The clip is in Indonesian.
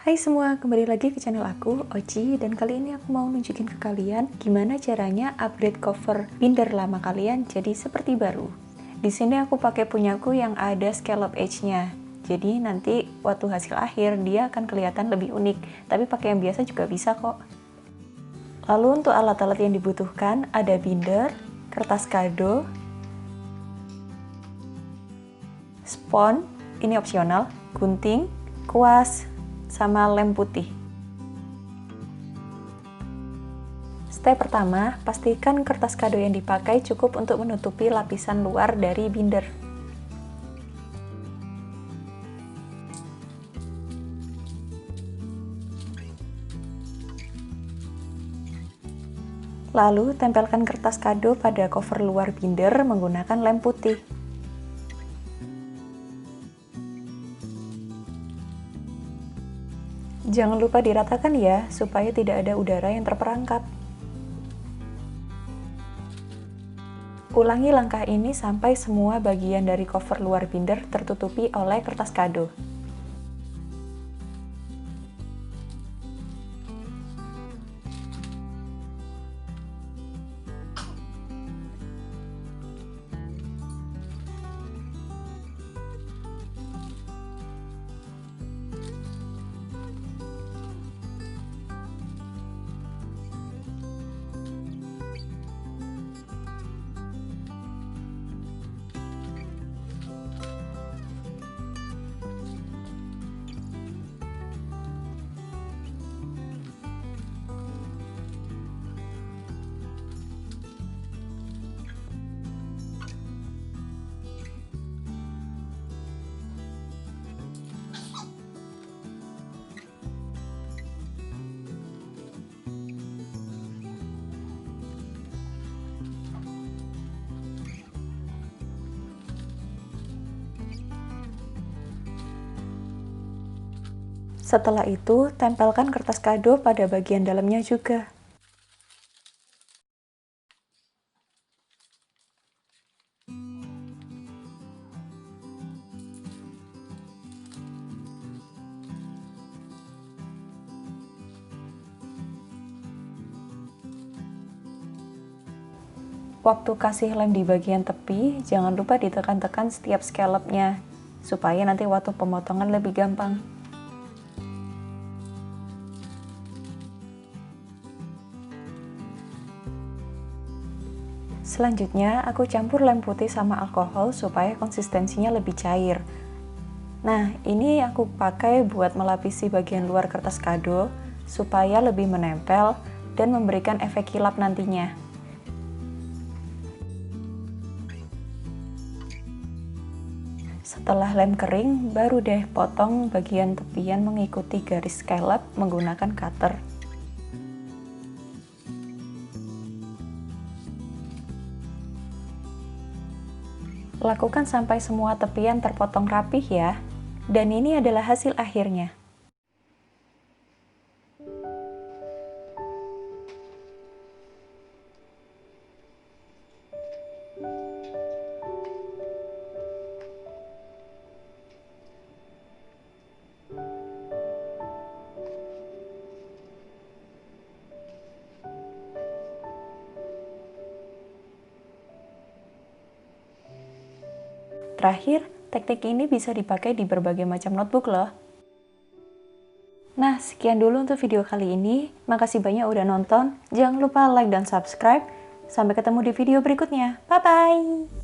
Hai semua, kembali lagi ke channel aku, Oci, dan kali ini aku mau nunjukin ke kalian gimana caranya upgrade cover binder lama kalian jadi seperti baru. Di sini aku pakai punyaku yang ada scallop edge-nya. Jadi nanti waktu hasil akhir dia akan kelihatan lebih unik, tapi pakai yang biasa juga bisa kok. Lalu untuk alat-alat yang dibutuhkan ada binder, kertas kado, spons, ini opsional, gunting, kuas, sama lem putih. Step pertama, pastikan kertas kado yang dipakai cukup untuk menutupi lapisan luar dari binder. Lalu, tempelkan kertas kado pada cover luar binder menggunakan lem putih. Jangan lupa diratakan ya, supaya tidak ada udara yang terperangkap. Ulangi langkah ini sampai semua bagian dari cover luar binder tertutupi oleh kertas kado. Setelah itu, tempelkan kertas kado pada bagian dalamnya juga. Waktu kasih lem di bagian tepi, jangan lupa ditekan-tekan setiap scallopnya, supaya nanti waktu pemotongan lebih gampang. Selanjutnya, aku campur lem putih sama alkohol supaya konsistensinya lebih cair. Nah, ini aku pakai buat melapisi bagian luar kertas kado, supaya lebih menempel dan memberikan efek kilap nantinya. Setelah lem kering, baru deh potong bagian tepian mengikuti garis scallop menggunakan cutter. Lakukan sampai semua tepian terpotong rapih ya. Dan ini adalah hasil akhirnya. Terakhir, teknik ini bisa dipakai di berbagai macam notebook loh. Nah, sekian dulu untuk video kali ini. Makasih banyak udah nonton. Jangan lupa like dan subscribe. Sampai ketemu di video berikutnya. Bye-bye!